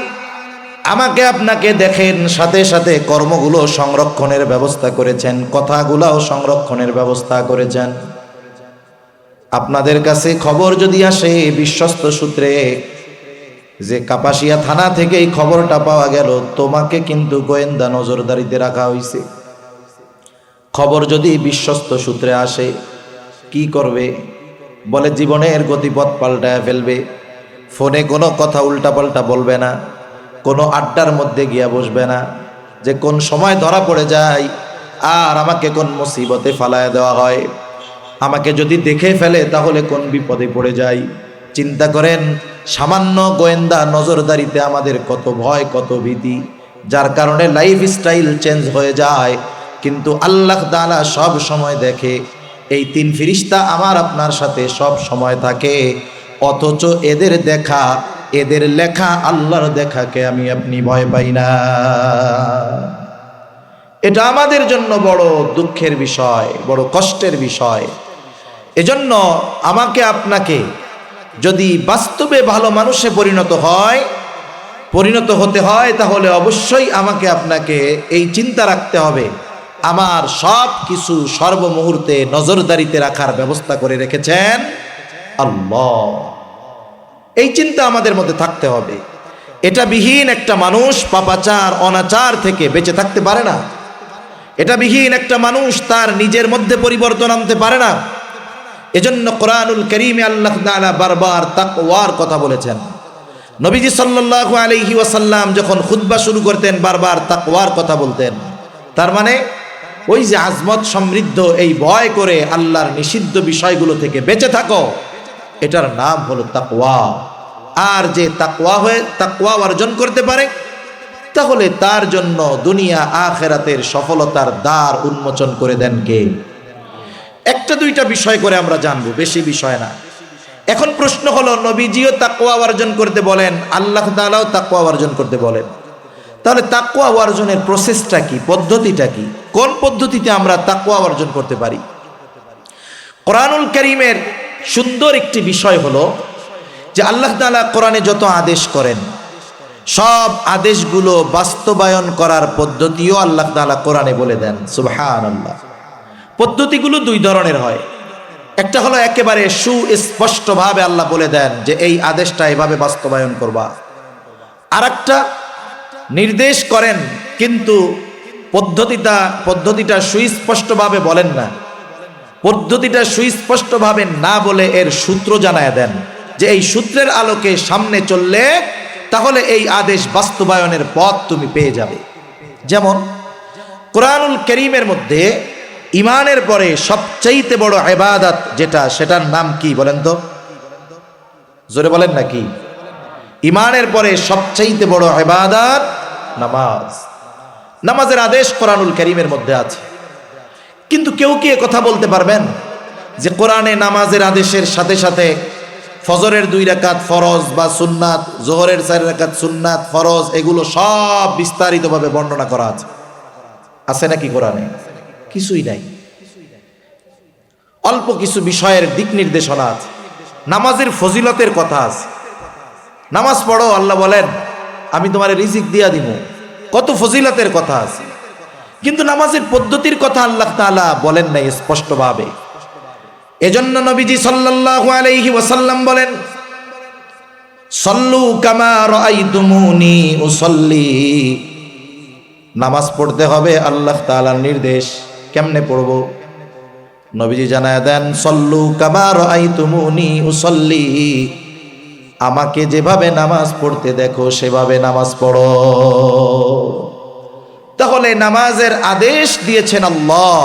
S1: আমাকে আপনাকে দেখেন, সাথে সাথে কর্মগুলো সংরক্ষণের ব্যবস্থা করেছেন, কথাগুলোও সংরক্ষণের ব্যবস্থা করেছেন। আপনাদের কাছে খবর যদি আসে বিশ্বস্ত সূত্রে যে কাপাসিয়া থানা থেকে এই খবরটা পাওয়া গেল, তোমাকে কিন্তু গোয়েন্দা নজরদারিতে রাখা হয়েছে। খবর যদি বিশ্বস্ত সূত্রে আসে, কি করবে? বলে জীবনের গতিপথ পাল্টায় ফেলবে। ফোনে কোনো কথা উল্টাপাল্টা বলবে না, কোনো আড্ডার মধ্যে গিয়া বসবে না, যে কোন সময় ধরা পড়ে যায় আর আমাকে কোন মুসিবতে ফালায় দেওয়া হয়, আমাকে যদি দেখে ফেলে তাহলে কোন বিপদে পড়ে যাই। চিন্তা করেন, সামান্য গোয়েন্দা নজরদারিতে আমাদের কত ভয়, কত ভীতি, যার কারণে লাইফ স্টাইল চেঞ্জ হয়ে যায়। কিন্তু আল্লাহ তাআলা সব সময় দেখে। এই 3 ফেরেশতা আমার আপনার সাথে সব সময় থাকে। অথচ এদের দেখা, এদের লেখা আল্লাহর দেখাকে আমি আপনি ভয় পাই না। এটা আমাদের জন্য বড় দুঃখের বিষয়, বড় কষ্টের বিষয়। এজন্য আমাকে আপনাকে যদি বাস্তবে ভালো মানুষে পরিণত হতে হয়, তাহলে অবশ্যই আমাকে আপনাকে এই চিন্তা রাখতে হবে, আমার সব কিছু সর্বমুহূর্তে নজরদারিতে রাখার ব্যবস্থা করে রেখেছেন আল্লাহ। এই চিন্তা আমাদের মধ্যে থাকতে হবে। এটা বিহীন একটা মানুষ পাপাচার অনাচার থেকে বেঁচে থাকতে পারে না। এটা বিহীন একটা মানুষ তার নিজের মধ্যে পরিবর্তন আনতে পারে না। এজন্য কোরআনুল কারীমে আল্লাহ তাআলা বারবার তাকওয়ার কথা বলেছেন। নবীজি সাল্লাল্লাহু আলাইহি ওয়াসাল্লাম যখন খুতবা শুরু করতেন বারবার তাকওয়ার কথা বলতেন। তার মানে ওই যে আজমত সমৃদ্ধ এই ভয় করে আল্লাহর নিষিদ্ধ বিষয়গুলো থেকে বেঁচে থাকো, এটার নাম হলো তাকওয়া। আর যে তাকওয়া অর্জন করতে পারে, তাহলে তার জন্য দুনিয়া আখিরাতের সফলতার দ্বার উন্মোচন করে দেন কে? একটা দুইটা বিষয় করে আমরা জানবো, বেশি বিষয় না। এখন প্রশ্ন হলো, নবীজিও তাকওয়া অর্জন করতে বলেন, আল্লাহ তাআলাও তাকওয়া অর্জন করতে বলেন, তাহলে তাকওয়া অর্জনের প্রসেসটা কি, পদ্ধতিটা কি? কোন পদ্ধতিতে আমরা তাকওয়া অর্জন করতে পারি? কোরআনুল কারীমের সুন্দর একটি বিষয় হলো যে আল্লাহ তাআলা কোরআনে যত আদেশ করেন, সব আদেশগুলো বাস্তবায়ন করার পদ্ধতিও আল্লাহ তাআলা কোরআনে বলে দেন। সুবহানাল্লাহ। পদ্ধতিগুলো দুই ধরনের হয়। একটা হলো একেবারে সুস্পষ্টভাবে আল্লাহ বলে দেন যে এই আদেশটা এভাবে বাস্তবায়ন করবা। আরেকটা নির্দেশ করেন কিন্তু পদ্ধতিটা সুস্পষ্টভাবে বলেন না। পদ্ধতিটা সুস্পষ্টভাবে না বলে এর সূত্র জানায় দেন যে এই সূত্রের আলোকে সামনে চললে তাহলে এই আদেশ বাস্তবায়নের পথ তুমি পেয়ে যাবে। যেমন কোরআনুল কারীমের মধ্যে ঈমানের পরে সবচাইতে বড় ইবাদত যেটা, সেটার নাম কি বলেন তো? জোরে বলেন না কি? ঈমানের পরে সবচাইতে বড় ইবাদত নামাজ। নামাজের আদেশ কোরআনুল কারীমের মধ্যে আছে। কিন্তু কেউ কি কথা বলতে পারবেন যে কোরআনে নামাজের আদেশের সাথে সাথে ফজরের 2 রাকাত ফরজ বা সুন্নাত, যোহরের 4 রাকাত সুন্নাত ফরজ, এগুলো সব বিস্তারিতভাবে বর্ণনা করা আছে? আছে নাকি কোরআনে? কিছুই নাই। অল্প কিছু বিষয়ের দিক নির্দেশনা আছে। নামাজের ফজিলতের কথা আছে, নামাজ পড়ো, আল্লাহ বলেন আমি তোমার রিজিক দিয়া দিব, কত ফজিলতের কথা আছে। কিন্তু নামাজের পদ্ধতির কথা আল্লাহ তাআলা বলেন নাই স্পষ্টভাবে। এজন্য নবীজি সাল্লাল্লাহু আলাইহি ওয়াসাল্লাম বলেন, সল্লু কামা রাআইতুমুনি উসাল্লি। নামাজ পড়তে হবে আল্লাহ তাআলার নির্দেশ। কেমনে পড়ব? নবীজি জানায় দেন, সল্লু কামা রাআইতুমুনি উসাল্লি। আমাকে যেভাবে নামাজ পড়তে দেখো সেভাবে নামাজ পড়ো। তাহলে নামাজের আদেশ দিয়েছেন আল্লাহ,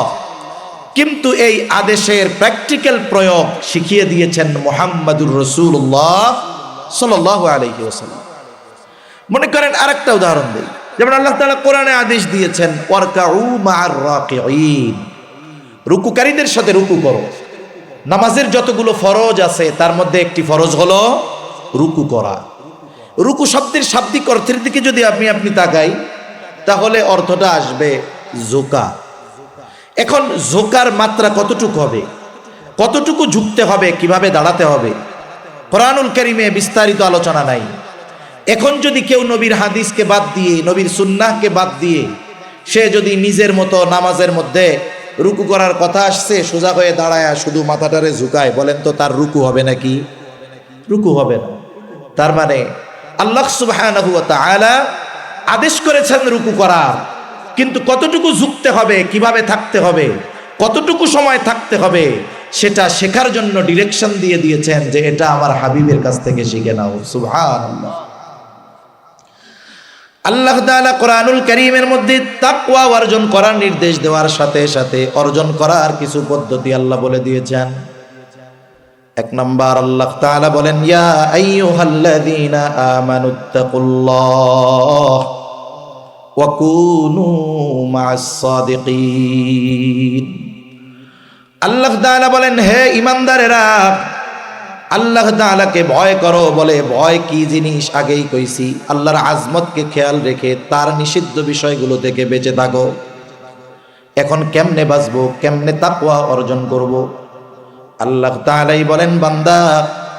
S1: কিন্তু এই আদেশের প্র্যাকটিক্যাল প্রয়োগ শিখিয়ে দিয়েছেন মুহাম্মাদুর রাসূলুল্লাহ সাল্লাল্লাহু আলাইহি ওয়াসাল্লাম। মনে করেন আরেকটা উদাহরণ দেই, যেমন আল্লাহ তাআলা কোরআনে আদেশ দিয়েছেন ওয়ারকাউ মা'আর রাকিঈন, রুকুকারীদের সাথে রুকু করো। নামাজের যতগুলো ফরজ আছে তার মধ্যে একটি ফরজ হলো রুকু করা। রুকু শব্দের শাব্দিক অর্থের দিকে যদি আপনি তাকাই, তাহলে অর্থটা আসবে ঝোঁকা। এখন ঝোঁকার মাত্রা কতটুকু হবে, কতটুকু ঝুঁকতে হবে, কিভাবে দাঁড়াতে হবে, কোরআনুল কারীমে বিস্তারিত আলোচনা নাই। এখন যদি কেউ নবীর হাদিসকে বাদ দিয়ে, নবীর সুন্নাহকে বাদ দিয়ে সে যদি নিজের মতো নামাজের মধ্যে রুকু করার কথা আসছে সোজা হয়ে দাঁড়ায় শুধু মাথাটারে ঝুঁকায়, বলেন তো তার রুকু হবে নাকি? রুকু হবে না। তার মানে আল্লাহ সুবহানাহু ওয়া তাআলা আদেশ করেছেন রুকু করার, কিন্তু কতটুকু ঝুঁকতে হবে, কিভাবে থাকতে হবে, কতটুকু সময় থাকতে হবে, সেটা শেখার জন্য ডিরেকশন দিয়ে দিয়েছেন যে এটা আমার হাবিবের কাছ থেকে শিখে নাও। সুবহানাল্লাহ। আল্লাহ তাআলা কোরআনুল কারীমের মধ্যে তাকওয়া অর্জন করার নির্দেশ দেওয়ার সাথে সাথে অর্জন করার কিছু পদ্ধতি আল্লাহ বলে দিয়েছেন। 1 নাম্বার আল্লাহ তাআলা বলেন, ইয়া আইয়ুহাল্লাযীনা আমানুত্তাকুল্লাহ ওয়া কুনু মা'আস সাদিকিন। আল্লাহ তাআলা বলেন, হে ঈমানদারেরা, আল্লাহ তাআলাকে ভয় করো, বলে ভয় কি জিনিস আগেই কইছি। আল্লাহর আজমতকে খেয়াল রেখে তার নিষিদ্ধ বিষয়গুলো থেকে বেঁচে থাকো। এখন কেমনে বাঁচবো, কেমনে তাকওয়া অর্জন করব? আল্লাহ তাআলাই বলেন, বান্দা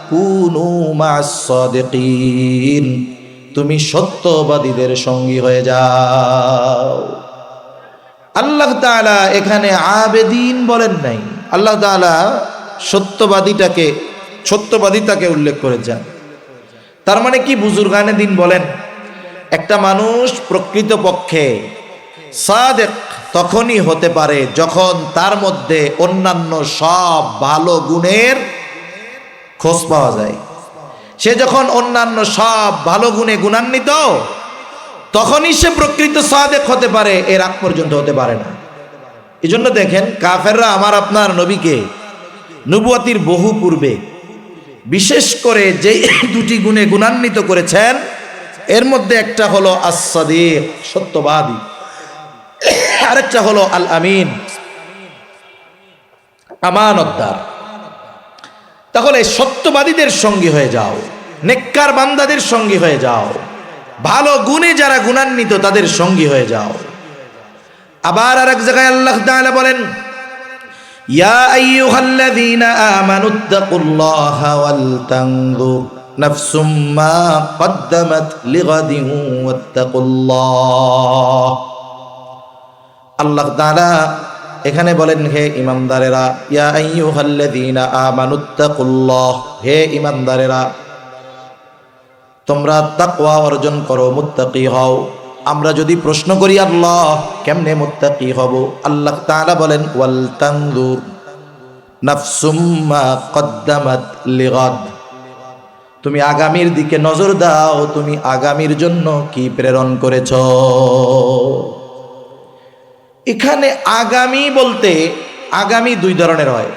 S1: কুনু মা'আস সাদিকিন, তুমি সত্যবাদীদের সঙ্গী হয়ে যাও। আল্লাহ তাআলা এখানে আবেদিন বলেন নাই, আল্লাহ তাআলা সত্যবাদিতাকে উল্লেখ করেছেন। তার মানে কি? বুজুর্গানে দিন বলেন, একটা মানুষ প্রকৃতপক্ষে সাদেক তখনই হতে পারে যখন তার মধ্যে অন্যান্য সব ভালো গুণের খোঁজ পাওয়া যায়। সে যখন অন্যান্য সব ভালো গুণে গুণান্বিত, তখনই সে প্রকৃত সাদেক হতে পারে, এর আগ পর্যন্ত হতে পারে না। এই জন্য দেখেন, কাফেররা আমার আপনার নবীকে নবুয়তির বহু পূর্বে বিশেষ করে যে দুটি গুণে গুণান্বিত করেছেন, এর মধ্যে একটা হলো আস-সাদিক, সত্যবাদী, আরেকটা হলো আল আমিন, আমানতদার। তাহলে সত্যবাদীদের সঙ্গী হয়ে যাও, নেককার বান্দাদের সঙ্গী হয়ে যাও, ভালো গুণে যারা গুণান্বিত তাদের সঙ্গী হয়ে যাও। আবার আরেক জায়গায় আল্লাহ তাআলা বলেন, ইয়া আইয়ুহাল্লাযীনা আমানুত্তাকুল্লাহা ওয়াল তানজুর নাফসুম মা কদ্দামাত লিগাদিন ওয়াত্তাকুল্লাহ। আল্লাহ তাআলা এখানে বলেন, হে ঈমানদারেরা, ইয়া আইয়ুহাল্লাযীনা আমানুত্তাকুল্লাহ, হে ঈমানদারেরা, তোমরা তাকওয়া অর্জন করো, মুত্তাকি হও। আমরা যদি প্রশ্ন করি, আল্লাহ কেমনে মুত্তাকি হব? আল্লাহ তাআলা বলেন, ওয়াল তানজুর নাফসুম মা কদ্দামাত লিগাদ, তুমি আগামীর দিকে নজর দাও, তুমি আগামীর জন্য কি প্রেরণ করেছ। এখানে আগামী বলতে আগামী দুই ধরনের হয়।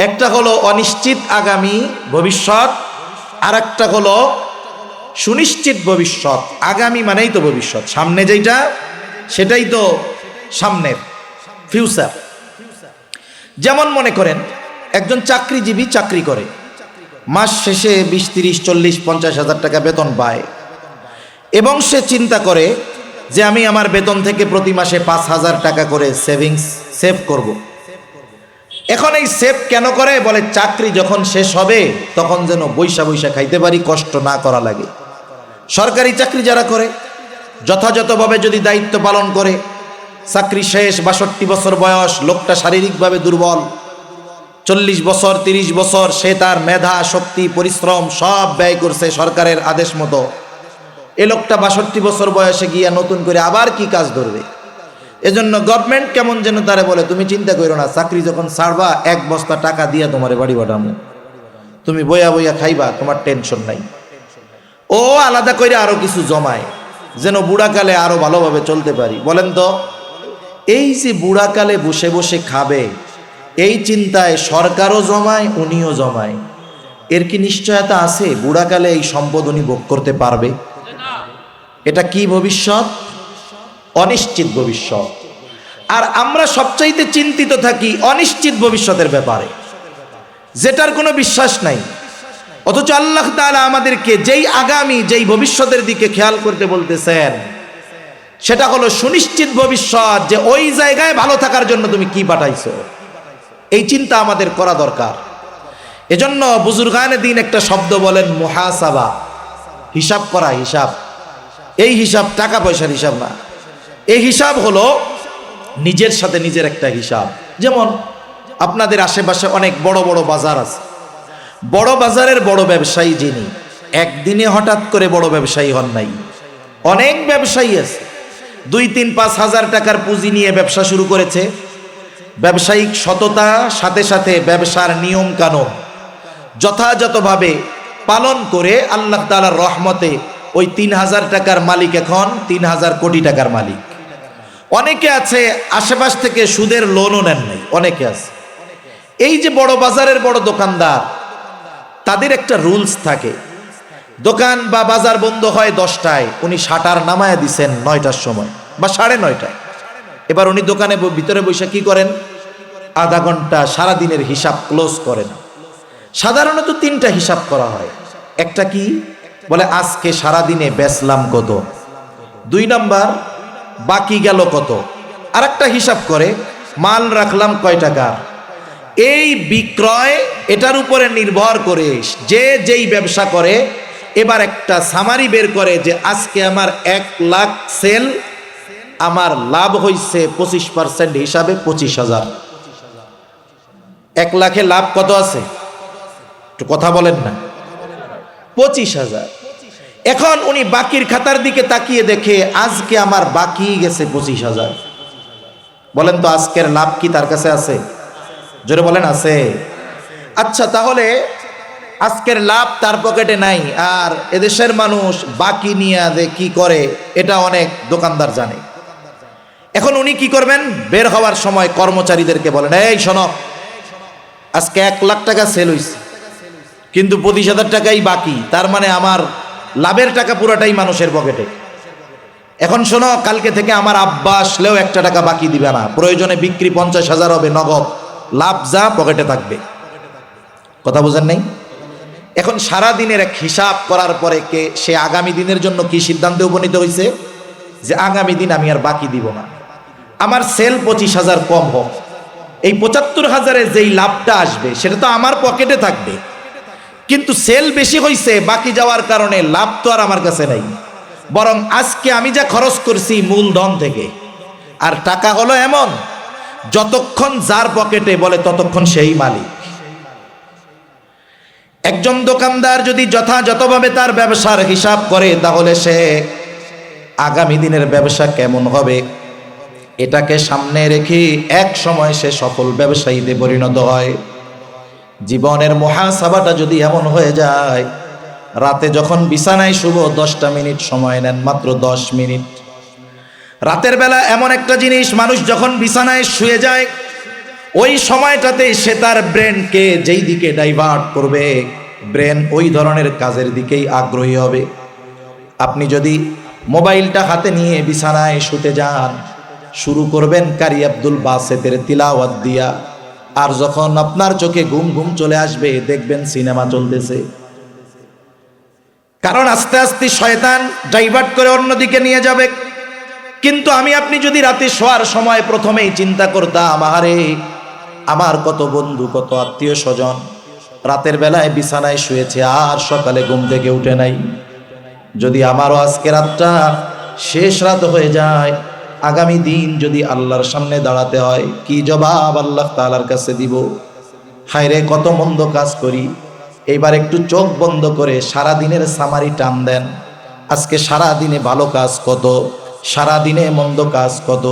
S1: একটা হলো অনিশ্চিত আগামী ভবিষ্যৎ, আর একটা হলো সুনিশ্চিত ভবিষ্যৎ। আগামী মানেই তো ভবিষ্যৎ, সামনে যেটা সেটাই তো সামনের ফিউচার। যেমন মনে করেন একজন চাকরিজীবী চাকরি করে, মাস শেষে 20, 30, 40, 50 হাজার টাকা বেতন পায়, এবং সে চিন্তা করে যে আমি আমার বেতন থেকে প্রতি মাসে 5,000 টাকা করে সেভ করব। এখন এই সেভ কেন করে? বলে চাকরি যখন শেষ হবে তখন যেন বৈশা বৈশা খাইতে পারি, কষ্ট না করা লাগে। সরকারি চাকরি যারা করে, যথাযথভাবে যদি দায়িত্ব পালন করে, চাকরি শেষ, 62 বছর বয়স, লোকটা শারীরিকভাবে দুর্বল, 40 বছর 30 বছর সে তার মেধা, শক্তি, পরিশ্রম সব ব্যয় করছে সরকারের আদেশ মতো। এ লোকটা 62 বছর বয়সে গিয়া নতুন করে আবার কি কাজ ধরবে? এজন্য গভর্নমেন্ট কেমন যেন তারে বলে, তুমি চিন্তা করো না, চাকরি যখন ছাড়বা 1 বস্তা টাকা দিয়া তোমারে বাড়ি পাঠামো, তুমি বইয়া বইয়া খাইবা, তোমার টেনশন নাই। ও আলাদা করে আরো কিছু জমায় যেন বুড়াকালে আরো ভালোভাবে চলতে পারি। বলেন তো, এই যে বুড়াকালে বসে বসে খাবে, এই চিন্তায় সরকারও জমায়, উনিও জমায়, এর কি নিশ্চয়তা আছে বুড়াকালে এই সম্পদ উনি ভোগ করতে পারবে? এটা কি ভবিষ্যৎ? অনিশ্চিত ভবিষ্যৎ। আর আমরা সবচাইতে চিন্তিত থাকি অনিশ্চিত ভবিষ্যতের ব্যাপারে, যেটার কোনো বিশ্বাস নাই। অথচ আল্লাহ তাআলা আমাদেরকে যেই আগামী, যেই ভবিষ্যতের দিকে খেয়াল করতে বলতেছেন, সেটা হলো সুনিশ্চিত ভবিষ্যৎ, যে ওই জায়গায় ভালো থাকার জন্য তুমি কি পাঠাইছো। এই চিন্তা আমাদের করা দরকার। এজন্য বুজুর্গানে দিন একটা শব্দ বলেন, মুহাসাবা, হিসাব করা, হিসাব। এই হিসাব টাকা পয়সার হিসাব না, এই হিসাব হলো নিজের সাথে নিজের একটা হিসাব। যেমন আপনাদের আশেপাশে অনেক বড় বড় বাজার আছে, বড় বাজারের বড় ব্যবসায়ী যিনি, একদিনে হঠাৎ করে বড় ব্যবসায়ী হন নাই। অনেক ব্যবসায়ী আছে 2, 3, 5 হাজার টাকার পুঁজি নিয়ে ব্যবসা শুরু করেছে। ব্যবসায়িক সততা সাথে সাথে ব্যবসার নিয়ম কানুন যথাযথভাবে পালন করে আল্লাহ তাআলার রহমতে ওই 3,000 টাকার মালিক এখন 3,000 কোটি টাকার মালিক। অনেকে আছে আশেপাশ থেকে সুদের লোনও নেন নাই, অনেকে আছে। এই যে বড় বাজারের বড় দোকানদার, তাদের একটা রুলস থাকে, দোকান বা বাজার বন্ধ হয় 10টায়, উনি শাটার নামায়া দিছেন 9টার সময় বা 9:30টায়। এবার উনি দোকানে ভিতরে বসে কি করেন? আধা ঘন্টা সারাদিনের হিসাব ক্লোজ করেন। সাধারণত তিনটা হিসাব করা হয়। একটা কি বলে, আজকে সারাদিনে বেচলাম কত, 2 নাম্বার বাকি গেল কত, আর একটা হিসাব করে মাল রাখলাম কয় টাকা। এই বিক্রয় এটার উপরে নির্ভর করে যে যেই ব্যবসা করে এবার একটা সামারি বের করে যে আজকে আমার 1 লাখ সেল, আমার লাভ হইছে 25% হিসাবে 25,000। 1 লাখে লাভ কত আছে একটু কথা বলেন না, 25,000। এখন উনি বাকির খাতার দিকে তাকিয়ে দেখে আজকে আমার বাকি গেছে 25,000। বলেন তো আজকের লাভ কি তার কাছে আছে? জোরে বলেন আছে? আচ্ছা, তাহলে আজকের লাভ তার পকেটে নাই, আর এদেশের মানুষ বাকি নিয়ে যে কি করে এটা অনেক দোকানদার জানে। এখন উনি কি করবেন, বের হওয়ার সময় কর্মচারীদেরকে বলেন, এই শোনো, আজকে 1 লাখ টাকা সেল হইছে কিন্তু 25,000 টাকাই বাকি, তার মানে আমার লাভের টাকা পুরোটাই মানুষের পকেটে। এখন শোনো, কালকে থেকে আমার আব্বা আসলেও 1 টাকা বাকি দিবে না, প্রয়োজনে বিক্রি 50,000 হবে নগদ, লাভ যা পকেটে থাকবে। কথা বুঝেন নাই? এখন সারা দিনের এক হিসাব করার পরে সে আগামী দিনের জন্য কি সিদ্ধান্তে উপনীত হয়েছে যে আগামী দিন আমি আর বাকি দিব না, আমার সেল 25,000 কম হোক, এই 75,000-এ যেই লাভটা আসবে সেটা তো আমার পকেটে থাকবে, কিন্তু সেল বেশি হয়েছে, বাকি যাওয়ার কারণে লাভ তো আর আমার কাছে নাই, বরং আজকে আমি যা খরচ করছি মূলধন থেকে। আর টাকা হলো এমন, যতক্ষণ যার পকেটে বলে ততক্ষণ সেই মালিক। একজন দোকানদার যদি যথাযথভাবে তার ব্যবসার হিসাব করে তাহলে সে আগামী দিনের ব্যবসা কেমন হবে এটাকে সামনে রেখে এক সময় সে সফল ব্যবসায়ীতে পরিণত হয়। জীবনের মুহাসাবাটা যদি এমন হয়ে যায়, রাতে যখন বিছানায় শুভ 10টা মিনিট সময় নেন, মাত্র 10 মিনিট। রাতের বেলা এমন একটা জিনিস, মানুষ যখন বিছানায় শুয়ে যায় ওই সময়টাতে সে তার ব্রেনকে যেই দিকে ডাইভার্ট করবে, ব্রেন ওই ধরনের কাজের দিকেই আগ্রহী হবে। আপনি যদি মোবাইলটা হাতে নিয়ে বিছানায় শুতে যান, শুরু করবেন কারি আব্দুল বাসেতের তিলাওয়াত দিয়া, আর যখন আপনার চোখে ঘুম ঘুম চলে আসবে দেখবেন সিনেমা চলতেছে। কারণ আস্তে আস্তে শয়তান ডাইভার্ট করে অন্যদিকে নিয়ে যাবে। কিন্তু আমি আপনি যদি রাতে শোয়ার সময় প্রথমেই চিন্তা করতাম, আহারে আমার কত বন্ধু কত আত্মীয় স্বজন রাতের বেলায় বিছানায় শুয়েছে আর সকালে ঘুম থেকে উঠে নাই, যদি আমারও আজকে রাতটা শেষ রাত হয়ে যায়, আগামী দিন যদি আল্লাহর সামনে দাঁড়াতে হয় কি জবাব আল্লাহ তাআলার কাছে দিব? হায়রে কত মন্দ কাজ করি। এইবার একটু চোখ বন্ধ করে সারা দিনের সামারি টান দেন, আজকে সারা দিনে ভালো কাজ কত, সারা দিনে মন্দ কাজ কত।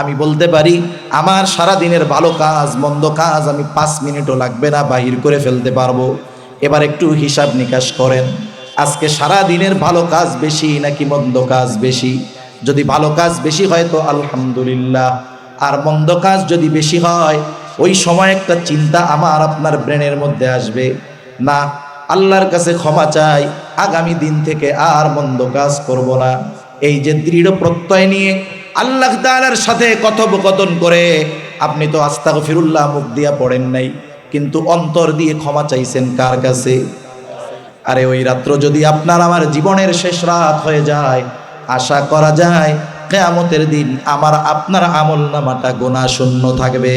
S1: আমি বলতে পারি আমার সারা দিনের ভালো কাজ মন্দ কাজ আমি 5 মিনিটও লাগবে না বাহির করে ফেলতে পারবো। এবার একটু হিসাব নিকাশ করেন, আজকে সারা দিনের ভালো কাজ বেশি নাকি মন্দ কাজ বেশি? যদি ভালো কাজ বেশি হয় তো আলহামদুলিল্লাহ, আর মন্দ কাজ যদি বেশি হয় ওই সময় একটা চিন্তা আমার আপনার ব্রেনের মধ্যে আসবে, না আল্লাহর কাছে ক্ষমা চাই, আগামী দিন থেকে আর মন্দ কাজ করব না। এই যে দৃঢ় প্রত্যয় নিয়ে আল্লাহ তাআলার সাথে কথোপকথন করে, আপনি তো আস্তাগফিরুল্লাহ মুখ দিয়া পড়েন নাই, কিন্তু অন্তর দিয়ে ক্ষমা চাইছেন কার কাছে? আরে ওই রাত্র যদি আপনার আমার জীবনের শেষ রাত হয়ে যায়, আশা করা যায় কিয়ামতের দিন আমার আপনার আমলনামাটা গুনাহ শূন্য থাকবে।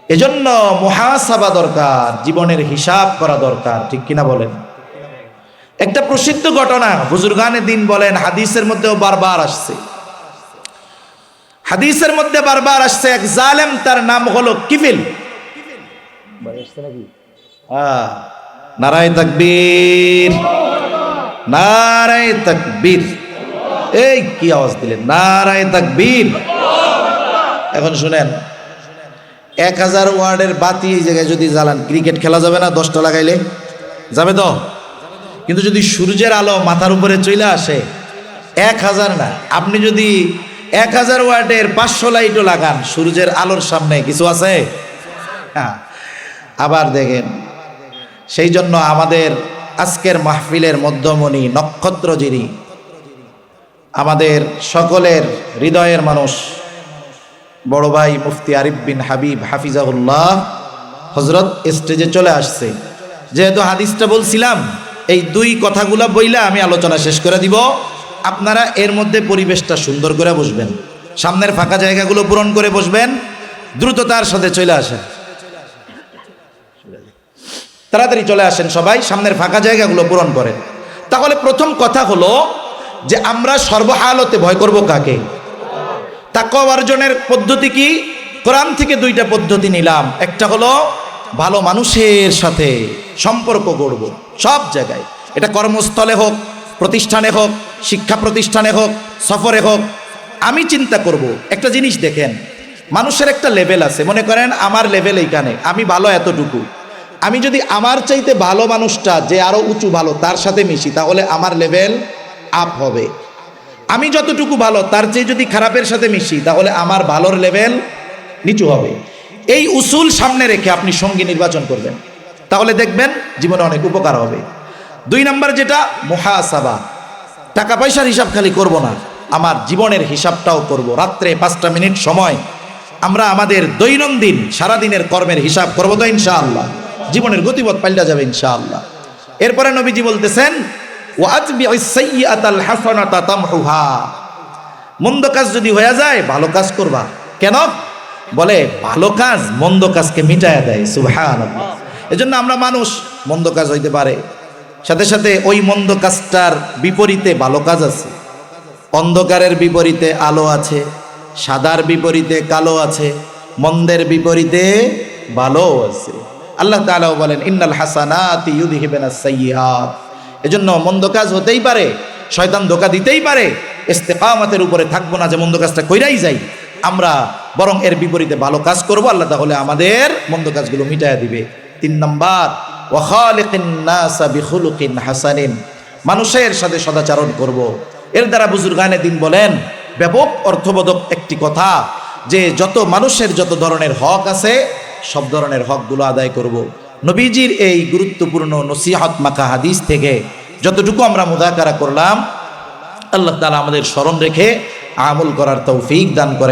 S1: এজন্য মুহাসাবা দরকার, জীবনের হিসাব করা দরকার, ঠিক কিনা বলেন? একটা প্রসিদ্ধ ঘটনা বুজুর্গানে দিন বলেন, হাদিসের মধ্যেও বারবার আসছে, হাদিসের মধ্যে বারবার আসছে, এক জালেম তার নাম হলো কিফিল। নারায়ে তাকবীর, নারায়ে তাকবীর। এই কি আওয়াজ দিলেন? নারায়ে তাকবীর। এখন শুনেন, 1000 ওয়ার্ডের বাতি এই জায়গায় যদি জ্বালান, ক্রিকেট খেলা যাবে না? 10টা লাগাইলে যাবে তো, কিন্তু যদি সূর্যের আলো মাথার উপরে চলে আসে 1000 না, আপনি যদি 1000 ওয়াটের 500 লাইটও লাগান, সূর্যের আলোর সামনে কিছু আছে? হ্যাঁ। আবার দেখেন, সেই জন্য আমাদের আজকের মাহফিলের মধ্যমণি নক্ষত্র যিনি, আমাদের সকলের হৃদয়ের মানুষ, বড় ভাই মুফতি আরিফ বিন হাবিব হাফিজাহুল্লাহ, হযরত স্টেজে চলে আসছে। যেহেতু হাদিসটা বলছিলাম, এই দুই কথাগুলা বইলা আমি আলোচনা শেষ করে দিব। আপনারা এর মধ্যে পরিবেশটা সুন্দর করে বসবেন, সামনের ফাঁকা জায়গাগুলো পূরণ করে বসবেন। দ্রুততার সাথে চলে আসেন, তাড়াতাড়ি চলে আসেন সবাই, সামনের ফাঁকা জায়গাগুলো পূরণ করেন। তাহলে প্রথম কথা হলো যে আমরা সর্বহালতে ভয় করব কাকে? তাকওয়া অর্জনের পদ্ধতি কি? কোরআন থেকে দুইটা পদ্ধতি নিলাম। একটা হলো ভালো মানুষের সাথে সম্পর্ক গড়ব সব জায়গায়, এটা কর্মস্থলে হোক, প্রতিষ্ঠানে হোক, শিক্ষা প্রতিষ্ঠানে হোক, সফরে হোক। আমি চিন্তা করব একটা জিনিস, দেখেন মানুষের একটা লেভেল আছে। মনে করেন আমার লেভেল এইখানে, আমি ভালো এতটুকু। আমি যদি আমার চাইতে ভালো মানুষটা যে আরো উঁচু ভালো তার সাথে মিশি, তাহলে আমার লেভেল আপ হবে। আমি যতটুকু ভালো তার চেয়ে যদি খারাপের সাথে মিশি, তাহলে আমার ভালোর লেভেল নিচু হবে। এই উসুল সামনে রেখে আপনি সঙ্গী নির্বাচন করবেন, তাহলে দেখবেন জীবনে অনেক উপকার হবে। 2 নাম্বার যেটা মুহাসাবা, টাকা পয়সার হিসাব খালি করব না, আমার জীবনের হিসাবটাও করব। রাত্রে 5টা মিনিট সময় আমরা আমাদের দৈনন্দিন সারাদিনের কর্মের হিসাব করবো, তো ইনশাআল্লাহ জীবনের গতিপথ পাল্টা যাবে ইনশাআল্লাহ। এরপরে নবীজি বলতেছেন ওয়াতবিউস সাইয়্যাতাল হাসানাতা তামহুহা, মন্দ কাজ যদি হয়ে যায় ভালো কাজ করবা। কেন? বলে ভালো কাজ মন্দ কাজকে মিটায়া দেয়। সুবহানাল্লাহ। এজন্য আমরা মানুষ, মন্দ কাজ হইতে পারে, সাথে সাথে ওই মন্দ কাজটার বিপরীতে ভালো কাজ আছে। অন্ধকারের বিপরীতে আলো আছে, সাদার বিপরীতে কালো আছে, মন্দের বিপরীতে ভালো আছে। আল্লাহ তাআলাও বলেন ইন্নাল হাসানাতি ইউযহিবুনাস সাইয়্যাত। এজন্য মন্দ কাজ হতেই পারে, শয়তান ধোঁকা দিতেই পারে, ইস্তেকামতের উপরে থাকবো না যে মন্দ কাজটা কইরাই যাই, আমরা বরং এর বিপরীতে ভালো কাজ করব। আল্লাহ তাহলে আমাদের মন্দ কাজগুলো মিটায়া দিবে। 3 নাম্বার ওয়া খালিকিন নাসা বিখুলুকিন হাসানিন, মানুষের সাথে সদাচরণ করব। এর দ্বারা বুজুর্গানে দিন বলেন ব্যাপক অর্থবোধক একটি কথা, যে যত মানুষের যত ধরনের হক আছে সব ধরনের হকগুলো আদায় করব। নবীজির এই গুরুত্বপূর্ণ নসিহত মাখা হাদিস থেকে যতটুকু আমরা মুযাকারা করলাম, আল্লাহ তাআলা আমাদের স্মরণ রেখে আমল করার তৌফিক দান করেন।